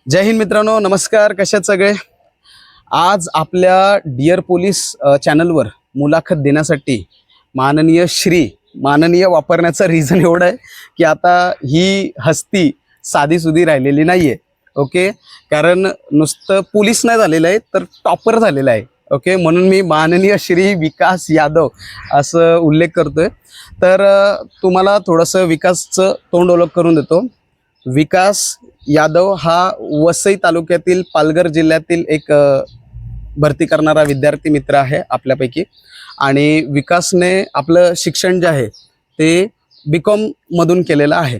जय हिंद मित्रांनो, नमस्कार. कशात सगळे. आज आपल्या डिअर पोलीस चॅनलवर मुलाखत देण्यासाठी माननीय वापरण्याचा रिझन एवढा आहे की आता ही हस्ती साधीसुधी राहिलेली नाहीये. ओके, कारण नुसतं पोलीस नाही झालेलं आहे तर टॉपर झालेलं आहे. ओके, म्हणून मी माननीय श्री विकास यादव असं उल्लेख करतोय. तर तुम्हाला थोडंसं विकासचं तोंड ओळख करून देतो. विकास यादव हा वसई तालुक्यातील पालघर जिल्ह्यातील एक भरती करणारा विद्यार्थी मित्र आहे आपल्यापैकी. आणि विकासने आपलं शिक्षण जे आहे ते BCom मधून केलेलं आहे.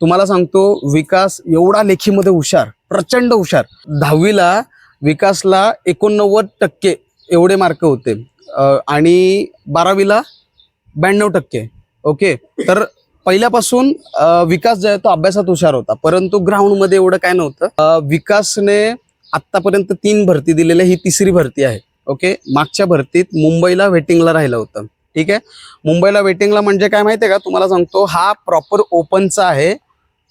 तुम्हाला सांगतो, विकास एवढा लेखीमध्ये हुशार, प्रचंड हुशार. 10वीला विकासला 89% एवढे मार्क होते आणि 12वीला 92%. ओके, तर पहिल्यापासून विकास जो आहे तो अभ्यासात हुशार होता, परंतु ग्राउंडमध्ये एवढं काय नव्हतं. विकासने आत्तापर्यंत 3 भरती दिलेल्या, ही 3री भरती आहे. ओके, मागच्या भरतीत मुंबईला वेटिंगला राहिलं होतं. ठीक आहे, मुंबईला वेटिंगला म्हणजे काय माहिती आहे का, तुम्हाला सांगतो, हा प्रॉपर ओपनचा आहे.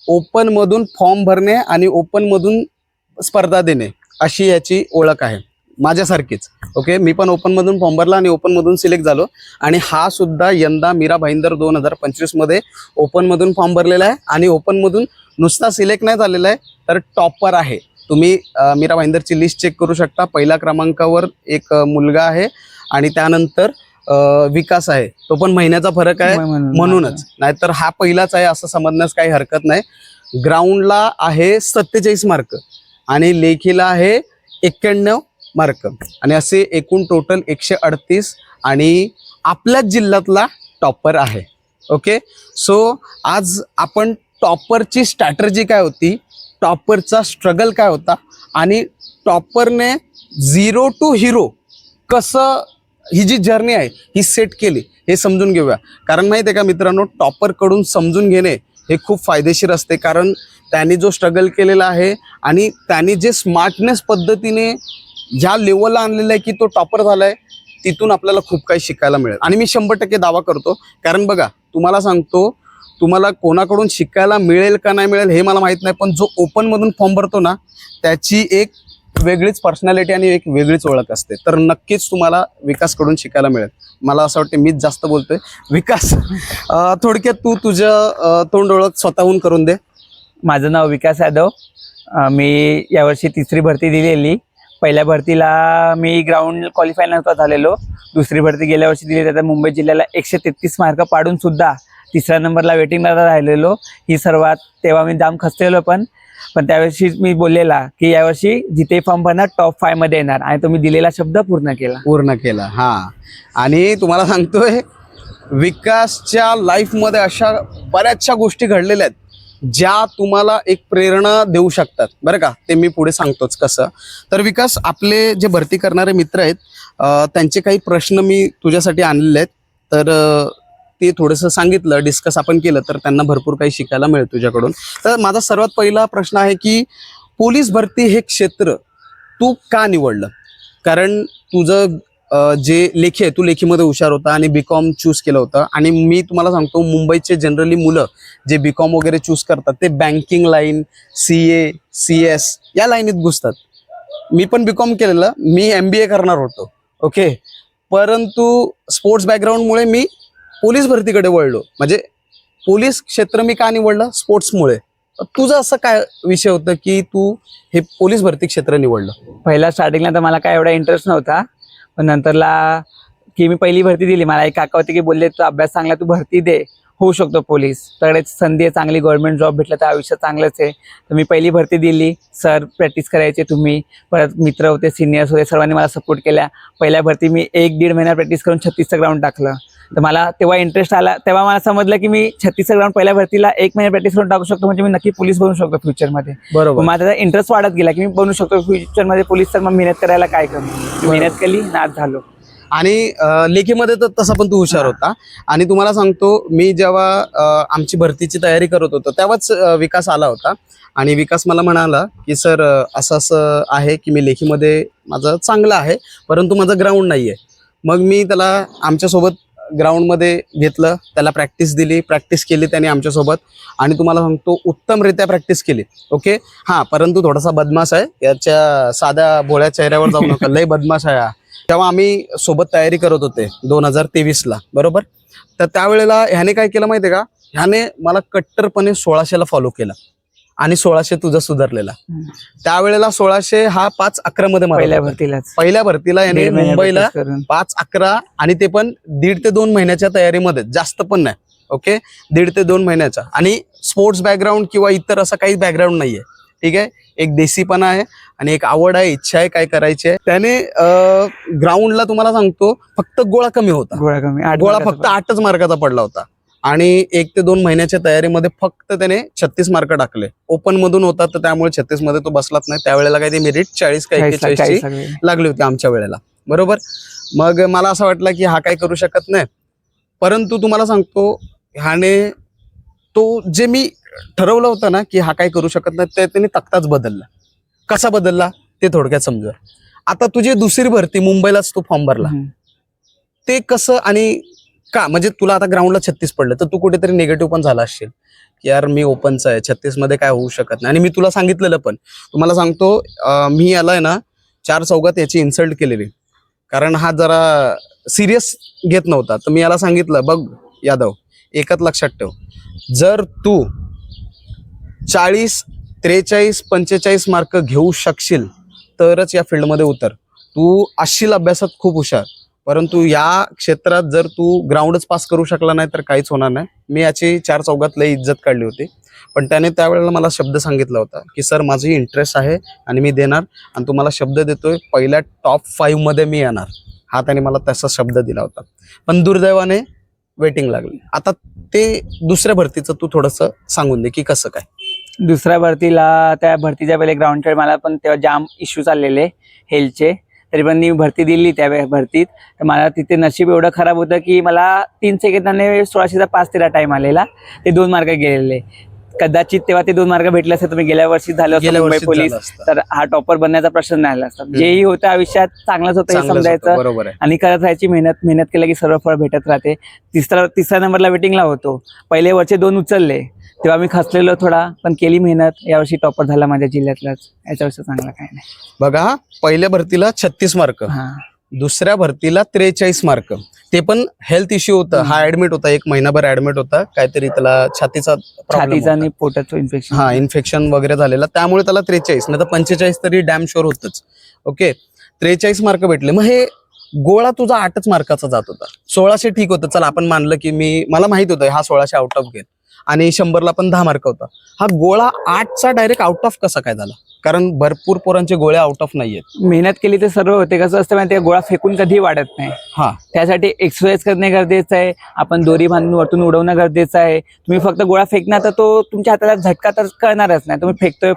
ओपन मधून फॉर्म भरणे आणि ओपन मधून स्पर्धा देणे अशी याची ओळख आहे, माझ्यासारखीच. ओके, मी पण ओपन मधून फॉर्म भरला आणि ओपन मधून सिलेक्ट झालो. आणि हा सुद्धा यंदा मीरा भाईंदर 2025 मध्ये ओपन मधून फॉर्म भरलेला आहे आणि ओपन मधून नुसता सिलेक्ट नाही झालेला आहे तर टॉपर आहे. तुम्ही मीरा भाईंदरची लिस्ट चेक करू शकता. पहिल्या क्रमांकावर एक मुलगा आहे आणि त्यानंतर विकास आहे, तो पण महिन्याचा फरक आहे म्हणूनच, नाहीतर हा पहिलाच आहे असं समजण्यास काही हरकत नाही. ग्राउंडला आहे 47 मार्क आणि लेखीला आहे 91 मार्क आणि असे एकूण टोटल 138 आणि आपल्याच जिल्ह्यातला टॉपर आहे. ओके, सो आज आपण टॉपरची स्ट्रॅटर्जी काय होती, टॉपरचा स्ट्रगल काय होता आणि टॉपरने 0 to हीरो कसं ही जी जर्नी आहे ही सेट केली हे समजून घेऊया. कारण माहिती आहे का मित्रांनो, टॉपरकडून समजून घेणे हे खूप फायदेशीर असते. कारण त्यांनी जो स्ट्रगल केलेला आहे आणि त्यांनी जे स्मार्टनेस पद्धतीने ज्या लेवलला आणलेलं आहे की तो टॉपर झालाय, तिथून आपल्याला खूप काही शिकायला मिळेल. आणि मी 100% दावा करतो, कारण बघा, तुम्हाला सांगतो, तुम्हाला कोणाकडून शिकायला मिळेल का नाही मिळेल हे मला माहित नाही, पण जो ओपन मधून फॉर्म भरतो ना, त्याची एक वेगळीच पर्सनॅलिटी आणि एक वेगळीच ओळख असते. तर नक्कीच तुम्हाला विकासकडून शिकायला मिळेल. मला असं वाटतं मीच जास्त बोलतोय. विकास, थोडक्यात तू तुझं तोंड ओळख स्वतःहून करून दे. माझं नाव विकास यादव. मी यावर्षी 3री भरती दिलेली. पहिल्या भरतीला मी ग्राउंड क्वालिफाय नव्हता झालेलो. 2री भरती गेल्या वर्षी दिली, त्यात मुंबई जिल्ह्याला 133 मार्क पाडून सुद्धा 3ऱ्या नंबरला वेटिंगला राहिलेलो. ही सर्वात तेव्हा मी जाम खचलेलो, पण त्यावर्षी मी बोललेला की यावर्षी जिथे फॉर्म भरणार टॉप 5 मध्ये येणार आणि तो मी दिलेला शब्द पूर्ण केला. हा, आणि तुम्हाला सांगतोय, विकासच्या लाईफमध्ये अशा बऱ्याचशा गोष्टी घडलेल्या आहेत ज्या तुम्हाला एक प्रेरणा देऊ शकतात, बरं का. ते मी पुढे सांगतोच कसं. तर विकास, आपले जे भरती करणारे मित्र आहेत त्यांचे काही प्रश्न मी तुझ्यासाठी आणलेले आहेत, तर ते थोडंसं सांगितलं, डिस्कस आपण केलं तर त्यांना भरपूर काही शिकायला मिळेल तुझ्याकडून. तर माझा सर्वात पहिला प्रश्न आहे की पोलीस भरती हे क्षेत्र तू का निवडलं? कारण तुझं जे लेखी आहे, तू लेखीमध्ये हुशार होता आणि BCom चूज केलं होतं. आणि मी तुम्हाला सांगतो, मुंबईचे जनरली मुलं जे BCom वगैरे चूज करतात ते बँकिंग लाईन, CA, CS या लाईनीत घुसतात. मी पण BCom केलेलं, मी MBA करणार होतो. ओके, परंतु स्पोर्ट्स बॅकग्राऊंडमुळे मी पोलीस भरतीकडे वळलो. म्हणजे पोलीस क्षेत्र मी का निवडलं? स्पोर्ट्समुळे. तुझं असं काय विषय होतं की तू हे पोलीस भरती क्षेत्र निवडलं? पहिला स्टार्टिंगला तर मला काय एवढा इंटरेस्ट नव्हता, पण नंतरला की मी पहिली भरती दिली, मला एक काका होते की बोलले, तू अभ्यास चांगला, तू भरती दे, होऊ शकतो पोलीस, सगळ्याच संधी आहे, चांगली गव्हर्नमेंट जॉब भेटला तर आयुष्य चांगलंच आहे. तर मी पहिली भरती दिली. सर प्रॅक्टिस करायचे, तुम्ही परत मित्र होते, सिनियर्स होते, सर्वांनी मला सपोर्ट केल्या. पहिल्या भरती मी 1-1.5 महिना प्रॅक्टिस करून 36चं ग्राउंड टाकलं. तर मला तेव्हा इंटरेस्ट आला. तेव्हा मला समजलं की मी 36चं ग्राउंड पहिल्या भरतीला 1 महिना प्रॅक्टिस करून टाकू शकतो, म्हणजे मी नक्की पोलीस बनू शकतो फ्युचरमध्ये. बरोबर. माझा त्याचा इंटरेस्ट वाढत गेला की मी बनू शकतो फ्युचरमध्ये पोलीस. तर मग मेहनत करायला काय करू, मेहनत केली, नाच झालो. आणि लेखीमध्ये तर तसा पण तू हुशार होता. आणि तुम्हाला सांगतो, मी जेव्हा आमची भरतीची तयारी करत होतो तेव्हाच विकास आला होता आणि विकास मला म्हणाला की सर, असं आहे की मी लेखीमध्ये माझं चांगलं आहे, परंतु माझं ग्राउंड नाही आहे. मग मी त्याला आमच्यासोबत ग्राउंडमध्ये घेतलं, त्याला प्रॅक्टिस दिली, प्रॅक्टिस केली त्याने आमच्यासोबत आणि तुम्हाला सांगतो उत्तमरित्या प्रॅक्टिस केली. ओके हां, परंतु थोडासा बदमाश आहे, याच्या साध्या भोळ्या चेहऱ्यावर जाऊ नका, लय बदमाश आहे हा. तेव्हा आम्ही सोबत तयारी करत होते 2023ला, बरोबर. तर त्यावेळेला ह्याने काय केलं माहितीये का, ह्याने मला कट्टरपणे 1600ला फॉलो केला आणि 1600 तुझा सुधारलेला. त्यावेळेला 1600 हा 5-11 मध्ये मारत पहिल्या होता. भरतीलाच पहिल्या भरतीला याने दीड महिना मुंबईला practice करून. 5-11 आणि ते पण 1.5 ते 2 महिन्याच्या तयारीमध्ये, जास्त पण नाही. ओके 1.5 ते 2 महिन्याचा आणि स्पोर्ट्स बॅकग्राऊंड किंवा इतर असं काही बॅकग्राऊंड नाहीये. ठीक आहे, एक देसीपणा आहे आणि एक आवड आहे, इच्छा आहे काय करायची आहे. त्याने ग्राउंडला तुम्हाला सांगतो फक्त गोळा कमी होता, गोळा कमी, 8 गोळा मार्काचा फक्त 8च मार्काचा पडला होता आणि 1 ते 2 महिन्याच्या तयारीमध्ये फक्त त्याने 36 मार्क टाकले. ओपन मधून होता तर त्यामुळे 36 मध्ये तो बसलाच नाही. त्यावेळेला काही ते मेरिट 40 का 41 40 लागली होती आमच्या वेळेला, बरोबर. मग मला असं वाटलं की हा काय करू शकत नाही, परंतु तुम्हाला सांगतो ह्याने तो जे मी ठरवलं होतं ना की हा काय करू शकत नाही, ते त्याने तक्ताच बदलला. कसा बदलला ते थोडक्यात समजा. आता तुझी दुसरी भरती मुंबईलाच तो फॉर्म भरला, ते कसं आणि का, म्हणजे तुला आता ग्राउंडला 36 पडलं तर तू कुठेतरी निगेटिव्ह पण झाला असशील की यार मी ओपनचा आहे, 36 मध्ये काय होऊ शकत नाही. आणि मी तुला सांगितलेलं पण, तुम्हाला सांगतो मी याला आहे ना 4 चौघात याची इन्सल्ट केलेली, कारण हा जरा सिरियस घेत नव्हता. तर मी याला सांगितलं, बघ यादव एकच लक्षात ठेव, जर तू 40, 43, 45 मार्क घेऊ शकशील तरच या फील्डमध्ये उतर. तू असशील अभ्यासात खूप हुशार, परंतु या क्षेत्रात जर तू ग्राउंडच पास करू शकला नाही तर काहीच होणार नाही. मी याची 4 चौघात लई इज्जत काढली होती, पण त्याने त्यावेळेला मला शब्द सांगितला होता की सर माझी इंटरेस्ट आहे आणि मी देणार, आणि तुम्हाला शब्द देतोय पहिल्या टॉप 5 मध्ये मी येणार. हा त्याने मला तसा शब्द दिला होता, पण दुर्दैवाने वेटिंग लागली. आता ते दुसऱ्या भरतीचं तू थोडंसं सांगून दे की कसं काय. दुसऱ्या भरतीला, त्या भरतीच्या पहिले ग्राउंडच्या मला पण तेव्हा जाम इश्यू चाललेले हेल्थचे, तरी पण मी भरती दिली त्या भरतीत. तर मला तिथे नशीब एवढं खराब होतं की मला 3 सेकंदाने 1600चा 5-13 टाइम आलेला, ते 2 मार्क गेलेले. कदाचित तेव्हा ते 2 मार्क भेटले असते तर मी गेल्या वर्षी झालो असतो मुंबई पोलीस, तर हा टॉपर बनण्याचा प्रश्न नाही आला असता. जेही होतं आयुष्यात चांगलंच होतं हे समजायचं बरोबर आहे. आणि करत राहायची मेहनत केलं की सर्व फळ भेटत राहते. तिसऱ्या नंबरला वेटिंगला होतो, पहिले वरचे 2 उचलले, तेव्हा मी खचलेलो थोडा, पण केली मेहनत. यावर्षी टॉपर झाला माझ्या जिल्ह्यातलाच, याच्यावर्षी चांगला काय नाही. बघा पहिल्या भरतीला 36 मार्क, दुसऱ्या भरतीला 43 मार्क, ते पण हेल्थ इश्यू होता. हा ऍडमिट होता, 1 महिनाभर ऍडमिट होता, काहीतरी त्याला छातीचा आणि पोटाचं इन्फेक्शन, हा इन्फेक्शन वगैरे झालेला, त्यामुळे त्याला 43 नाही तर 45 तरी डॅम शुअर होतच. ओके 43 मार्क भेटले. मग हे गोळा तुझा 8च मार्काचा जात होता. 1600 ठीक होतं, चला आपण मानलं की मला माहित होतं हा 1600 आउट ऑफ घेत आणि 100ला पण 10 मार्क होता. हा गोळा 8चा डायरेक्ट आउट ऑफ कसा काय झाला, कारण भरपूर पोरांचे गोळे आउट ऑफ नाहीयेत. मेहनत केली तर सर्व होते. कसं असतं माहिती, गोळा फेकून कधी वाढत नाही. हा, त्यासाठी एक्सरसाइज करणे गरजेचं आहे, आपण दोरी बांधून वरतून उडवणं गरजेचं आहे. तुम्ही फक्त गोळा फेकणार तर तो तुमच्या हाताला झटका तर कळणारच नाही. तुम्ही फेकतोय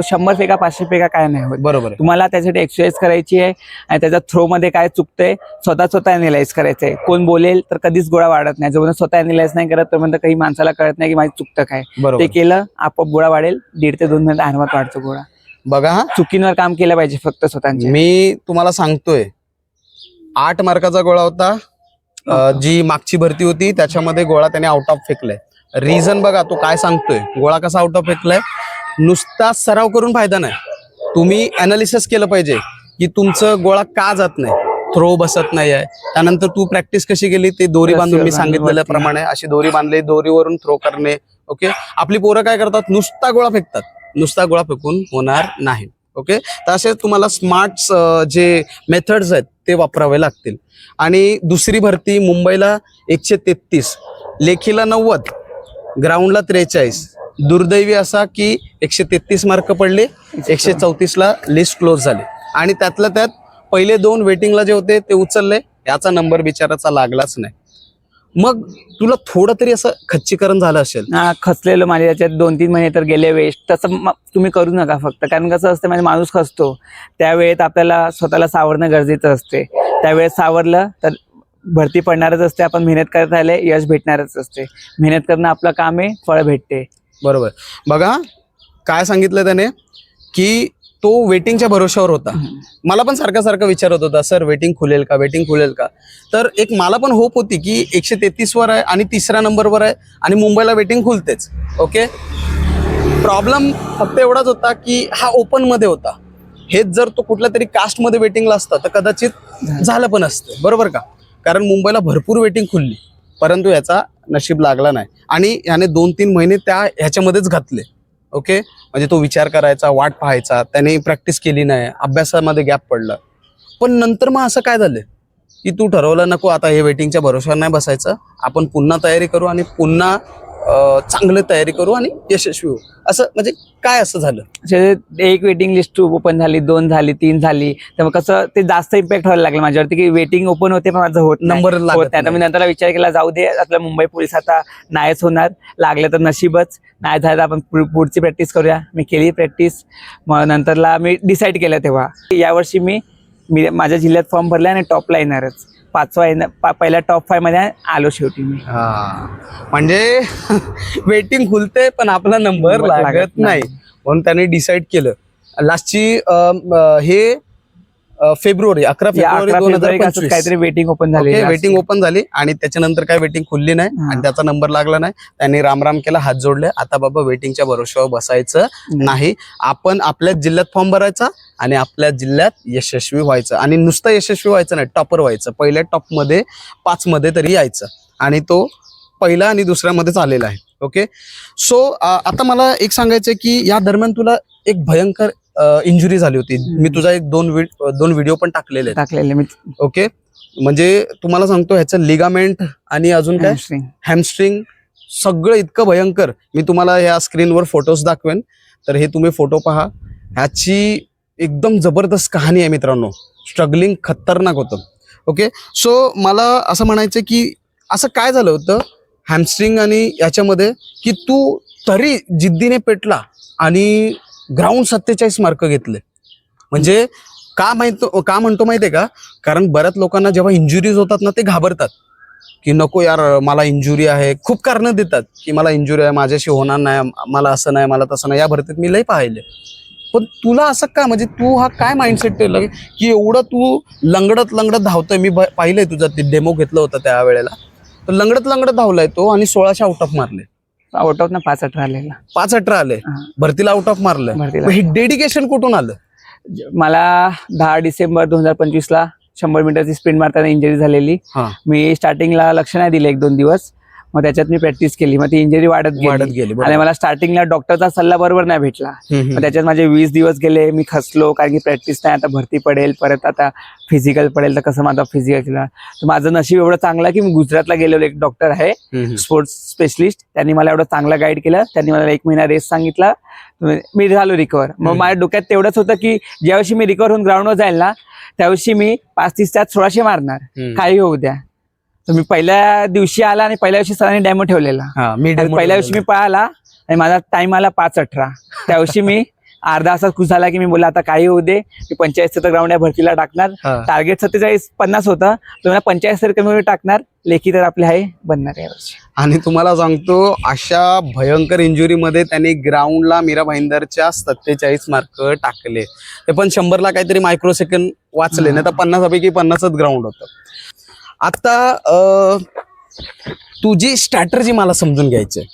100 फेका 500 फेका काय नाही होत. बरोबर. तुम्हाला त्यासाठी एक्सरसाइज करायची आहे आणि त्याच्या थ्रो मध्ये काय चुकतंय स्वतः अॅनालाइज करायचंय. कोण बोलेल तर कधीच गोळा वाढत नाही, जोपर्यंत स्वतः अॅनालाइज नाही करत तोपर्यंत काही माणसाला कळत नाही की माझं चुकतं काय. ते केलं आपोआप गोळा वाढेल, 1.5 ते 2 मिनिट आरामात वाढतो गोळा. बघा चुकींवर काम केलं पाहिजे फक्त स्वतःचे. मी तुम्हाला सांगतोय 8 मार्काचा गोळा होता, जी मागची भरती होती त्याच्यामध्ये गोळा त्याने आउट ऑफ फेकलाय. रिझन बघा तो काय सांगतोय, गोळा कसा आउट ऑफ फेकलाय. नुसता सराव करून फायदा नाही, तुम्ही अनालिसिस केलं पाहिजे की तुमचं गोळा का जात नाही, थ्रो बसत नाही आहे. त्यानंतर तू प्रॅक्टिस कशी केली, ते दोरी बांधून मी सांगितलेल्याप्रमाणे अशी दोरी बांधली, दोरीवरून थ्रो करणे. ओके आपली पोरं काय करतात, नुसता गोळा फेकतात, नुसता गोळा फेकून होणार नाही. ओके तर असे तुम्हाला स्मार्ट जे मेथड्स आहेत ते वापरावे लागतील. आणि दुसरी भरती मुंबईला 133, लेखीला 90, ग्राउंडला 43. दुर्दैवी असा की 133 मार्क पडले, 134ला लिस्ट क्लोज झाली आणि त्यातल्या त्यात पहिले 2 वेटिंगला जे होते ते उचलले, याचा नंबर बिचाराचा लागलाच नाही. मग तुला थोडं तरी असं खच्चीकरण झालं असेल. खचलेलं माझ्या याच्यात 2-3 महिने तर गेले वेस्ट. तसं तुम्ही करू नका फक्त, कारण कसं असतं म्हणजे माणूस खचतो त्यावेळेत आपल्याला स्वतःला सावरणं गरजेचं असते. त्यावेळेस सावरलं तर भरती पडणारच असते, आपण मेहनत करत राहिले यश भेटणारच असते. मेहनत करणं आपलं काम आहे, फळ भेटते. बरोबर. बघा काय सांगितलं त्याने की तो वेटिंगच्या भरोश्यावर होता. मला पण सारखा विचारत होता, सर वेटिंग खुलेल का. तर एक मला पण होप होती की 133 वर आहे आणि 3ऱ्या नंबरवर आहे आणि मुंबईला वेटिंग खुलतेच. ओके, प्रॉब्लेम फक्त एवढाच होता की हा ओपन मध्ये होता. हेच जर तो कुठल्या तरी कास्टमध्ये वेटिंगला असता तर कदाचित झालं पण असतं, बरोबर का. कारण मुंबईला भरपूर वेटिंग खुलली, परंतु याचा नशीब लागला नाही आणि याने 2-3 महिने ह्याच्यामध्येच घातले. ओके, म्हणजे तो विचार करायचा, वाट पाहायचा, त्याने प्रॅक्टिस केली नाही, अभ्यासामध्ये गॅप पडला. पण नंतर मग असं काय झालं की तू ठरवलं नको आता हे वेटिंगच्या भरोश्यावर नाही बसायचं, आपण पुन्हा तयारी करू आणि पुन्हा चांगली तयारी करू आणि यशस्वी होऊ. असं म्हणजे काय असं झालं? एक वेटिंग लिस्ट ओपन झाली, 2 झाली, 3 झाली, तर मग कसं ते जास्त इम्पॅक्ट व्हायला लागलं माझ्यावरती की वेटिंग ओपन होते पण माझं होत नंबर लागत नाही. मी नंतर विचार केला, जाऊ दे, आपल्या मुंबई पोलीस आता नाहीच होणार, लागलं तर नशीबच, नाही झालं आपण पुढची प्रॅक्टिस करूया. मी केली प्रॅक्टिस. मग नंतरला मी डिसाईड केलं तेव्हा यावर्षी मी माझ्या जिल्ह्यात फॉर्म भरला आणि टॉपला येणारच. 5वा पहिल्या टॉप 5 मध्ये आलो शेवटी मी. म्हणजे वेटिंग खुलते पण आपला नंबर लागत नाही, म्हणून त्याने डिसाईड केलं. लास्टची हे फेब्रुवारी 11 फेब्रुवारी 2025 काहीतरी वेटिंग ओपन झाली. वेटिंग ओपन झाली आणि त्याच्यानंतर काय वेटिंग खुलली नाही आणि त्याचा नंबर लागला नाही. त्यांनी राम केला, हात जोडले, आता बाबा वेटिंगच्या भरोश्यावर बसायचं नाही, आपण आपल्याच जिल्ह्यात फॉर्म भरायचा आणि आपल्या जिल्ह्यात यशस्वी व्हायचं. आणि नुसतं यशस्वी व्हायचं नाही, टॉपर व्हायचं. पहिल्या टॉपमध्ये 5 मध्ये तरी यायचं आणि तो पहिला आणि दुसऱ्यामध्येच आलेला आहे. ओके, सो आता मला एक सांगायचं की या दरम्यान तुला एक भयंकर इंजुरी झाली होती. मी तुझा दोन व्हिडिओ पण टाकलेले मी. ओके, म्हणजे तुम्हाला सांगतो ह्याचं लिगामेंट आणि अजून काय हॅमस्ट्रिंग सगळं इतकं भयंकर. मी तुम्हाला ह्या स्क्रीनवर फोटोज दाखवेन, तर हे तुम्ही फोटो पहा. ह्याची एकदम जबरदस्त कहाणी आहे मित्रांनो, स्ट्रगलिंग खतरनाक होतं. ओके, सो मला असं म्हणायचं की असं काय झालं होतं हॅमस्ट्रिंग आणि याच्यामध्ये की तू तरी जिद्दीने पेटला आणि ग्राउंड 47 मार्क घेतले. म्हणजे का म्हणतो माहितीये का, कारण बऱ्याच लोकांना जेव्हा इंजुरीज होतात ना ते घाबरतात की नको यार मला इंजुरी आहे, खूप कारणं देतात की मला इंजुरी आहे, माझ्याशी होणार नाही, मला असं नाही, मला तसं नाही. या भरतीत मी लई पाहिले. पण तुला असं का, म्हणजे तू हा काय माइंडसेट ठेवला की एवढं तू लंगडत धावतोय. मी पाहिलंय तुझा ते डेमो घेतलं होतं त्यावेळेला, तर लंगडत धावलाय तो आणि 1600 आउट ऑफ मारले. आउट ऑफ ना 5-18 आलेला. 5-18 आले, भरतीला आउट ऑफ मारलं. हे डेडिकेशन कुठून आलं? मला 10 डिसेंबर 2025 ला 100 मीटरची स्प्रिंट मारताना इंजरी झालेली. मी स्टार्टिंगला लक्ष नाही दिलं 1-2 दिवस, मग त्याच्यात मी प्रॅक्टिस केली. मग ती इंजरी वाढत गेली आणि मला स्टार्टिंगला डॉक्टरचा सल्ला बरोबर नाही भेटला. मग त्याच्यात माझे 20 दिवस गेले, मी खचलो कारण की प्रॅक्टिस नाही, आता भरती पडेल, परत आता फिजिकल पडेल, तर कसं माझा फिजिकल केला. तर माझं नशीब एवढं चांगलं की मी गुजरातला गेलेलो, एक डॉक्टर आहे स्पोर्ट्स स्पेशलिस्ट, त्यांनी मला एवढं चांगलं गाईड केलं. त्यांनी मला 1 महिना रेस्ट सांगितला, मी झालो रिकवर. मग माझ्या डोक्यात तेवढंच होतं की ज्यावर्षी मी रिकवर होऊन ग्राउंडवर जाईल ना त्यावर्षी मी 35 1600 मारणार, काही होऊ द्या. तर मी पहिल्या दिवशी आला आणि पहिल्या दिवशी सरांनी डेमो ठेवलेला. पहिल्या दिवशी मी पळाला आणि माझा टाइम आला 5:18. त्यावर्षी मी अर्धा असा खुश झाला की मी बोला आता काही होऊ दे, मी 45 ग्राउंड या भरतीला टाकणार. टार्गेट 47-50 होतं, तर मला 45 कमी टाकणार. लेखी तर आपले आहे बनणार यावर्षी. आणि तुम्हाला सांगतो अशा भयंकर इंजुरीमध्ये त्यांनी ग्राउंडला मीरा भाईंदरच्या 47 मार्क टाकले. ते पण 100ला काहीतरी मायक्रो सेकंड वाचले, नाही तर 50 पैकी 50च ग्राउंड होतं. आता तुझी स्ट्रॅटर्जी मला समजून घ्यायची आहे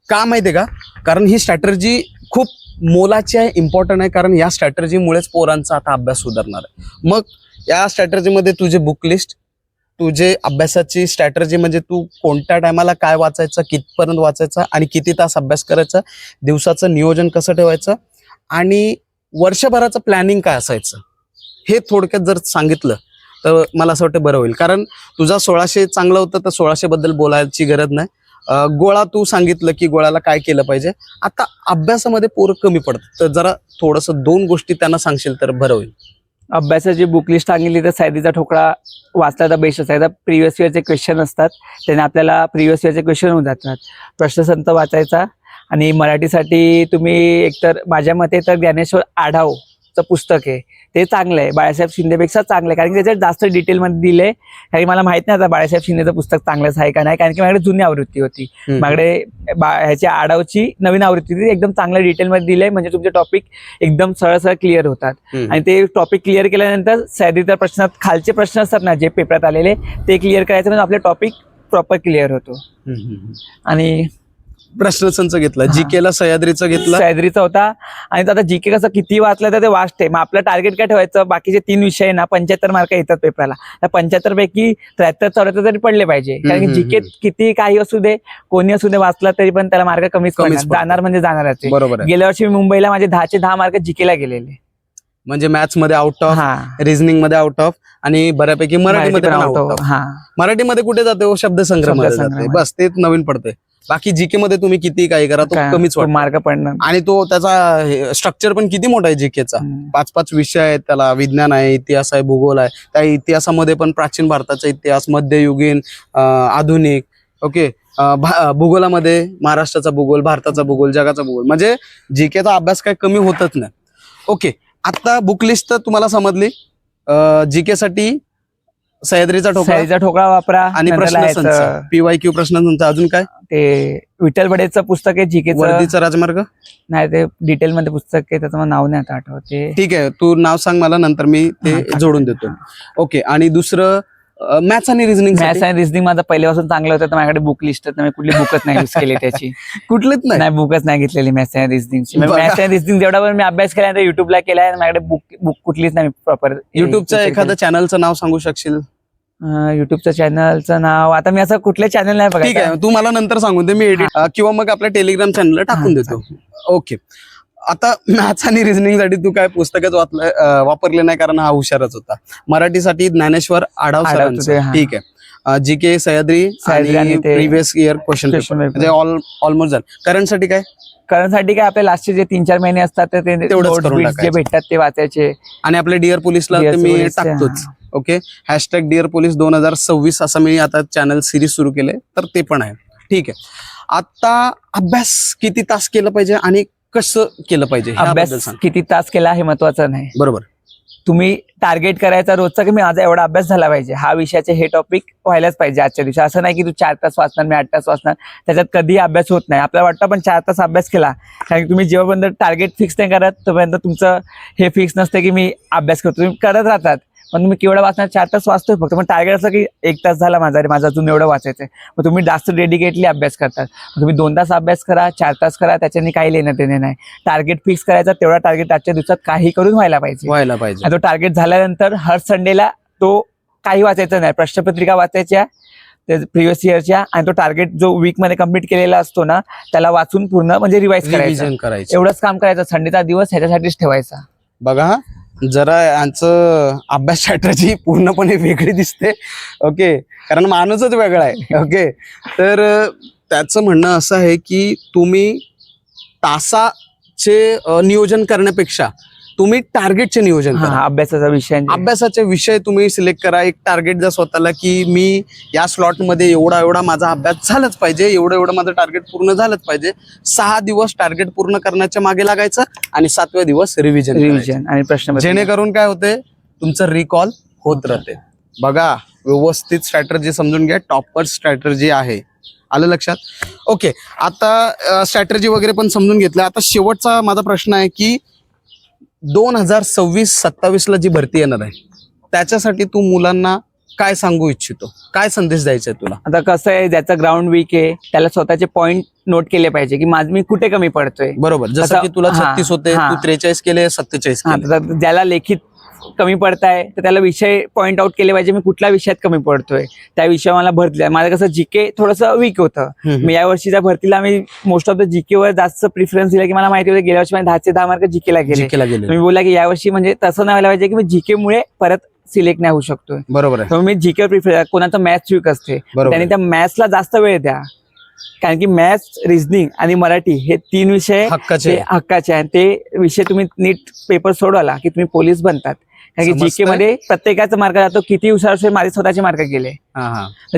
का माहितीये का, कारण ही स्ट्रॅटर्जी खूप मोलाची आहे, इम्पॉर्टंट आहे. कारण या स्ट्रॅटर्जीमुळेच पोरांचा आता अभ्यास सुधारणार आहे. मग या स्ट्रॅटर्जीमध्ये तुझे बुक लिस्ट, तुझे अभ्यासाची स्ट्रॅटर्जी, म्हणजे तू कोणत्या टायमाला काय वाचायचं, कितपर्यंत वाचायचं आणि किती तास अभ्यास करायचा, दिवसाचं नियोजन कसं ठेवायचं आणि वर्षभराचं प्लॅनिंग काय असायचं, हे थोडक्यात जर सांगितलं तर मला असं वाटतं बरं होईल. कारण तुझा 1600 चांगलं होतं, तर 1600 बद्दल बोलायची गरज नाही. गोळा तू सांगितलं की गोळ्याला काय केलं पाहिजे. आता अभ्यासामध्ये पोरं कमी पडतात, तर जरा थोडंसं 2 गोष्टी त्यांना सांगशील तर बरं होईल. अभ्यासाची बुक लिस्ट सांगितली तर सायदीचा ठोकळा वाचला तर बेस्ट असायचा. प्रिव्हियस इयरचे क्वेश्चन असतात, त्याने आपल्याला प्रिव्हियस इयरचे क्वेश्चन होऊन जातात. प्रश्नसंच वाचायचा आणि मराठीसाठी तुम्ही एकतर माझ्या मते तर ज्ञानेश्वर आढाव पुस्तक आहे ते चांगलं आहे, बाळासाहेब शिंदेपेक्षा चांगलं आहे, कारण की त्याच्यात जास्त डिटेलमध्ये दिलंय. कारण मला माहित नाही आता बाळासाहेब शिंदेचं पुस्तक चांगलंच आहे का नाही, कारण की माझ्याकडे जुनी आवृत्ती होती. माझ्याकडे ह्याची आडावची नवीन आवृत्ती होती, एकदम चांगल्या डिटेलमध्ये दिलंय, म्हणजे तुमचे टॉपिक एकदम सरळ सरळ क्लिअर होतात. आणि ते टॉपिक क्लिअर केल्यानंतर सह्याद्रीच्या प्रश्नात खालचे प्रश्न असतात ना जे पेपरात आलेले ते क्लिअर करायचं, म्हणजे आपले टॉपिक प्रॉपर क्लिअर होतो. आणि प्रश्नसंच घेतला, जीके ला सह्याद्रीचं घेतलं, सह्याद्रीचा होता. आणि आता जीके कसं किती वाचलं तर ते वास्ट आहे. मग आपलं टार्गेट काय ठेवायचं, बाकीचे 3 विषय ना 75 मार्क येतात पेपराला, त्या 75 पैकी 73-74 तरी पडले पाहिजे. कारण की जीके किती काही असू दे, कोणी असू दे, वाचला तरी पण त्याला मार्क कमीच पडणार, जाणार म्हणजे जाणारच आहे. बरोबर आहे. गेल्या वर्षी मी मुंबईला माझे 10चे 10 मार्क जीकेला गेलेले, म्हणजे मॅथ्स मध्ये आउट ऑफ, रिझनिंग मध्ये आउट ऑफ, आणि बऱ्यापैकी मराठीमध्ये पण आउट ऑफ. मराठीमध्ये कुठे जाते हो, शब्दसंग्रह मध्ये जाते, बस ते नवीन पडते. बाकी जीके मध्ये तुम्ही किती काही करा तो कमीच मार्क पडणार. आणि तो त्याचा स्ट्रक्चर पण किती मोठा आहे जीकेचा, 5-5 विषय आहेत त्याला, विज्ञान आहे, इतिहास आहे, भूगोल आहे. त्या इतिहासामध्ये पण प्राचीन भारताचा इतिहास, मध्ययुगीन, आधुनिक, ओके, भूगोलामध्ये महाराष्ट्राचा भूगोल, भारताचा भूगोल, जगाचा भूगोल, म्हणजे जीकेचा अभ्यास काही कमी होतच नाही. ओके, आता बुक लिस्ट तर तुम्हाला समजली. जीके साठी सह्याद्रीचा ठोकळा वापरा आणि प्रश्नसंच, PYQ प्रश्नसंच. अजून काय, ते विठ्ठल बडेचं पुस्तक आहे जीकेचं, वर्दीचा राजमार्ग नाही ते डिटेल मध्ये पुस्तक आहे, त्याचं मला नाव नाही आता आठवत. ठीक आहे, तू नाव सांग मला, नंतर मी ते जोडून देतो. ओके, आणि दुसरं मॅथ्स आणि रिझनिंग. मॅथ्स आणि रिझनिंग माझं पहिल्यापासून चांगलं होतं, तर माझ्याकडे बुक लिस्ट मी कुठली बुकच नाही युज केली त्याची. कुठलीच नाही बुकच नाही घेतलेली मॅथ्स आणि रिझनिंगची. मॅथ्स आणि रिझनिंग जेवढा पण मी अभ्यास केला युट्यूबला केलाय, माझ्याकडे बुक कुठलीच नाही प्रॉपर. युट्यूबचं एखादं चॅनलचं नाव सांगू शकशील? युट्यूबच्या चॅनलचं नाव आता मी असं कुठल्या चॅनल नाही बघा. ठीक आहे, तू मला नंतर सांगून दे, मी एडिट किंवा मग आपल्या टेलिग्राम चॅनलला टाकून देतो. ओके, आता मॅथ्स आणि रिझनिंग साठी तू काय पुस्तकच वापरले नाही, कारण हा हुशारच होता. मराठीसाठी ज्ञानेश्वर आढाव सरांचं, ठीक आहे. जीके सह्याद्री आणि प्रिव्हियस इयर क्वेश्चन पेपर म्हणजे ऑलमोस्ट झालं. करंट साठी काय, करण्यासाठी काय आपले लास्टचे जे 3-4 महिने असतात ते जे भेटतात ते वाचायचे. आणि आपल्या डिअर पोलीसला मी टाकतोच. ओके, हॅशटॅग डिअर पोलीस 2026 असं मी आता चॅनल सिरीज सुरू केले, तर ते पण आहे. ठीक आहे, आता अभ्यास किती तास केलं पाहिजे आणि कसं केलं पाहिजे? अभ्यास किती तास केला हे महत्वाचं नाही. बरोबर, तुम्ही टार्गेट करायचा रोजचा की मी माझा एवढा अभ्यास झाला पाहिजे, हा विषयाचे हे टॉपिक व्हायलाच पाहिजे आजच्या दिवशी. असं नाही की तू 4 तास वाचणार, मी 8 तास वाचणार, त्याच्यात कधी अभ्यास होत नाही. आपल्याला वाटतं पण 4 तास अभ्यास केला, कारण की तुम्ही जेव्हापर्यंत टार्गेट फिक्स नाही करत तोपर्यंत तुमचं हे फिक्स नसतं की मी अभ्यास करतो. तुम्ही करत राहतात, पण तुम्ही केवढं वाचणार, 4 तास वाचतोय फक्त, पण टार्गेट असं की 1 तास झाला माझा अजून एवढं वाचायचंय. मग तुम्ही जास्त डेडिकेटली अभ्यास करतात. तुम्ही 2 तास अभ्यास करा, 4 तास करा, त्याच्याने काही लेणं देणं नाही. टार्गेट फिक्स करायचा, तेवढा टार्गेट आजच्या दिवसात काही करून व्हायला पाहिजे. तो टार्गेट झाल्यानंतर हर संडेला तो काही वाचायचा नाही, प्रश्नपत्रिका वाचायच्या प्रिव्हियस इयरच्या, आणि तो टार्गेट जो वीक मध्ये कम्प्लीट केलेला असतो ना त्याला वाचून पूर्ण म्हणजे रिवाइज करायचं. एवढंच काम करायचं. संडेचा दिवस ह्याच्यासाठीच ठेवायचा. बघा, जरा यांचं अभ्यास स्ट्रॅटर्जी पूर्णपणे वेगळी दिसते. ओके, कारण माणूसच वेगळा आहे. ओके, तर त्याचं म्हणणं असं आहे की तुम्ही तासाचे नियोजन करण्यापेक्षा तुम्ही टार्गेटचे नियोजन करा. अभ्यासाचे विषय तुम्ही सिलेक्ट करा. एक टार्गेट द्या स्वतःला की मी या स्लॉटमध्ये एवढा माझा अभ्यास झालाच पाहिजे, एवढं माझं टार्गेट पूर्ण झालंच पाहिजे. 6 दिवस टार्गेट पूर्ण करण्याच्या मागे लागायचं आणि 7व्या दिवस रिव्हिजन आणि प्रश्न, जेणेकरून काय होते, तुमचं रिकॉल होत राहते. बघा, व्यवस्थित स्ट्रॅटर्जी समजून घ्या, टॉपर स्ट्रॅटर्जी आहे. आलं लक्षात? ओके, आता स्ट्रॅटर्जी वगैरे पण समजून घेतलं. आता शेवटचा माझा प्रश्न आहे की 2026-27 जी भरती येणार आहे त्याच्यासाठी तू मुलांना काय सांगू इच्छितो, काय संदेश द्यायचा आहे तुला? आता कसं आहे, ज्याचा ग्राउंड वीक आहे त्याला स्वतःचे पॉइंट नोट केले पाहिजे की मी कुठे कमी पडतोय. बरोबर, जसं की तुला 36 होते, तू 43 केले, 47 केले. ज्याला लेखित कमी पडताय तर त्याला विषय पॉइंट आउट केले पाहिजे, मी कुठल्या विषयात कमी पडतोय, त्या विषयावर मला भर दिला. माझं कसं जीके थोडंसं वीक होतं. मी या वर्षीच्या भरतीला मी मोस्ट ऑफ द जीके वर जास्त प्रिफरन्स दिला, की मला माहिती होतं गेल्या वर्षी 10चे 10 मार्क जीकेला गेले. मी बोला की या वर्षी म्हणजे तसं नाही व्हायला पाहिजे की मी जीके मुळे परत सिलेक्ट नाही होऊ शकतोय. बरोबर आहे, मी जीके प्रिफर. कोणाचं मॅथ्स वीक असते, त्यांनी त्या मॅथ्सला जास्त वेळ द्या, कारण की मॅथ्स, रिझनिंग आणि मराठी हे 3 विषय हक्काचे आहेत. ते विषय तुम्ही नीट पेपर सोडवला की तुम्ही पोलीस बनतात. कारण की जीके मध्ये प्रत्येकाचा मार्क जातो, किती हुशार असेल माझे स्वतःचे मार्क गेले.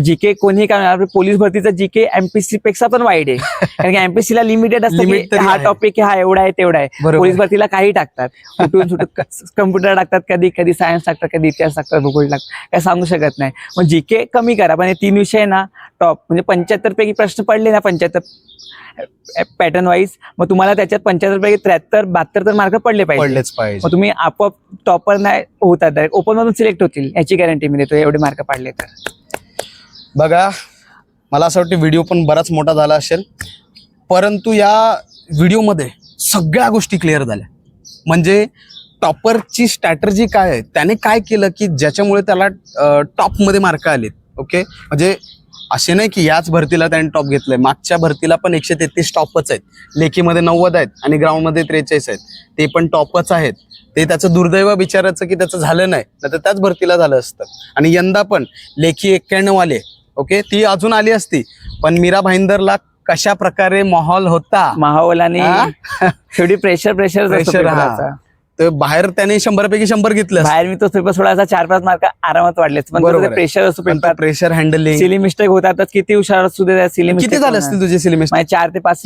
जीके कोणी काय पोलीस भरतीचा जीके एमपीसी पेक्षा पण वाईट आहे. कारण की एमपीसी ला लिमिटेड असतं Limit की तरी हा आहे. टॉपिक हा एवढा आहे तेवढा आहे. बरोबर. पोलीस भरतीला काही टाकतात, कुठून सुटून कम्प्युटर टाकतात, कधी कधी सायन्स टाकतात, कधी इतिहास टाकतात, भूगोल टाकतात, काय सांगू शकत नाही. मग जीके कमी करा, पण हे 3 विषय ना टॉप, म्हणजे 75 पैकी प्रश्न पडले ना 75 पॅटर्न वाईज, मग तुम्हाला त्याच्यात 75 पैकी 73-72 तर मार्क पडले पाहिजे. पाहिजे. मग तुम्ही आपोआप टॉपर नाही होतात, डायरेक्ट ओपन मधून सिलेक्ट होतील याची गॅरंटी मी देतो, एवढे मार्क पाडले तर. बघा, मला असं वाटतं व्हिडिओ पण बराच मोठा झाला असेल, परंतु या व्हिडिओमध्ये सगळ्या गोष्टी क्लिअर झाल्या. म्हणजे टॉपरची स्ट्रॅटर्जी काय आहे, त्याने काय केलं की ज्याच्यामुळे त्याला टॉपमध्ये मार्क आलेत. ओके, म्हणजे असे नाही की याच भरतीला त्याने टॉप घेतलंय, मागच्या भरतीला पण 133 टॉपच आहेत, लेखीमध्ये 90 आहेत आणि ग्राउंडमध्ये 43 आहेत, ते पण टॉपच आहेत. ते त्याचं दुर्दैव बिचाराचं की त्याचं झालं नाही, तर त्याच भरतीला झालं असतं. आणि यंदा पण लेखी 91 आले. ओके, ती अजून आली असती, पण मीरा भाईंदरला कशा प्रकारे माहोल होता, माहोल आणि शेवटी प्रेशर तर बाहेर त्याने 100 पैकी 100 घेतलं. बाहेर मी तो पेपर सोडायचा 4-5 मार्क आरामात वाढले, पण प्रेशर असतो, प्रेशर हँडलिंग, सिली मिस्टेक होतातच. किती हुशार असू दे, सिली मिस्टेक किती झाले असतील तुझे सिली मिस्टेक? 4 ते 5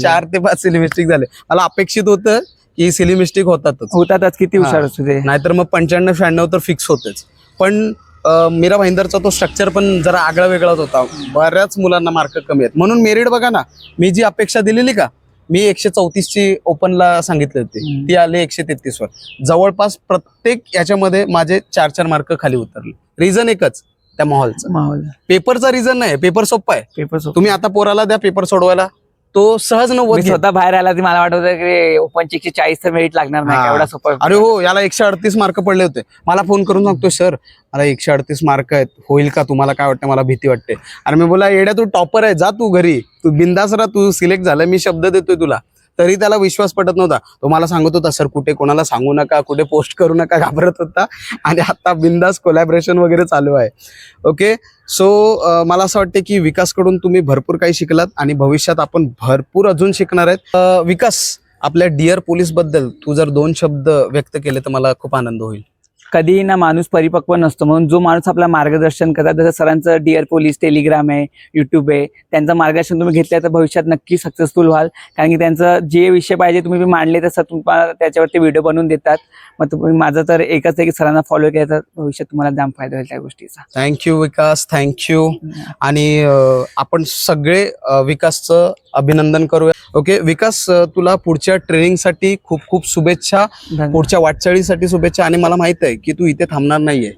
4 ते 5 सिली मिस्टेक झाले. मला अपेक्षित होतं की सिली मिस्टेक होतातच, किती हुशार असू दे, नाहीतर मग 95-96 तर फिक्स होतेच. पण मीरा भाईंदरचा तो स्ट्रक्चर पण जरा आगळा वेगळाच होता, बऱ्याच मुलांना मार्क कमी आहेत. म्हणून मेरिट बघा ना, मी जी अपेक्षा दिलेली का, मी 134ची ओपनला सांगितली होती, ती आली 133 वर. जवळपास प्रत्येक याच्यामध्ये माझे 4-4 मार्क खाली उतरले. रिझन एकच, त्या माहोलचा. पेपरचा रिझन नाही, पेपर सोपा आहे. पेपर तुम्ही आता पोराला द्या पेपर सोडवायला, तो सहज 90 घेईल. स्वतः बाहेर आला की मला वाटत होतं की ओपनची 140 तर मेरिट लागणार नाही, एवढा सोपा. अरे हो, याला 138 मार्क पडले होते. मला फोन करून सांगतोय, सर मला 138 मार्क आहेत, होईल का, तुम्हाला काय वाटतं, मला भीती वाटते. अरे मी बोला, येड्या तू टॉपर आहे, जा तू घरी, तू बिंदास राहा, तू सिलेक्ट झाला, मी शब्द देतोय तुला. तरी त्याला विश्वास पटत नव्हता. तो मला सांगत होता, सर कुठे कोणाला सांगू नका, कुठे पोस्ट करू नका, घाबरत होता. आणि आता बिंदास कोलॅबरेशन वगैरे चालू आहे. ओके, सो मला असं वाटतं की विकासकडून तुम्ही भरपूर काही शिकलात आणि भविष्यात आपण भरपूर अजून शिकणार आहेत. विकास, आपल्या डिअर पोलीस बद्दल तू जर 2 शब्द व्यक्त केले तर मला खूप आनंद होईल. कधीही ना माणूस परिपक्व नसतो, म्हणून जो माणूस आपला मार्गदर्शन करतात, जसं सरांचं डिअर पोलीस टेलिग्राम आहे, युट्यूब आहे, त्यांचं मार्गदर्शन तुम्ही घेतलं तर भविष्यात नक्की सक्सेसफुल व्हाल. कारण की त्यांचं जे विषय पाहिजे तुम्ही मांडले तसं तुम्हाला त्याच्यावरती व्हिडिओ बनवून देतात. मग तुम्ही, माझं तर एकच आहे की सरांना फॉलो केलं तर भविष्यात तुम्हाला जाम फायदा होईल त्या गोष्टीचा. थँक्यू विकास, थँक्यू. आणि आपण सगळे विकासचं अभिनंदन करूया. ओके विकास, तुला पुढच्या ट्रेनिंगसाठी खूप खूप शुभेच्छा, पुढच्या वाटचाळीसाठी शुभेच्छा. आणि मला माहित आहे की तू इथे थांबणार नाहीये,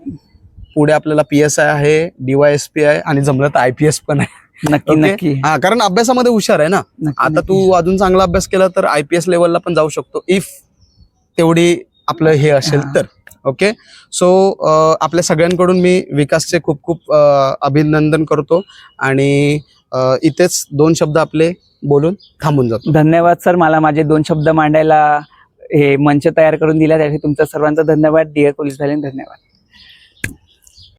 पुढे आपल्याला PSI आहे, DYSP आहे आणि जमलं तर IPS पण आहे. नक्की नक्की. हा, कारण अभ्यासामध्ये हुशार आहे ना. आता तू अजून चांगला अभ्यास केला तर IPS लेवलला पण जाऊ शकतो, इफ तेवढी आपलं हे असेल तर. ओके, सो आपल्या सगळ्यांकडून मी विकासचे खूप खूप अभिनंदन करतो आणि इथेच 2 शब्द आपले बोलून थांबून जातो. धन्यवाद सर, मला माझे 2 शब्द मांडायला हे मंच तयार करून दिला, त्यासाठी तुमचा सर्वांचा धन्यवाद. डिअर पोलीस भाईंनो, धन्यवाद.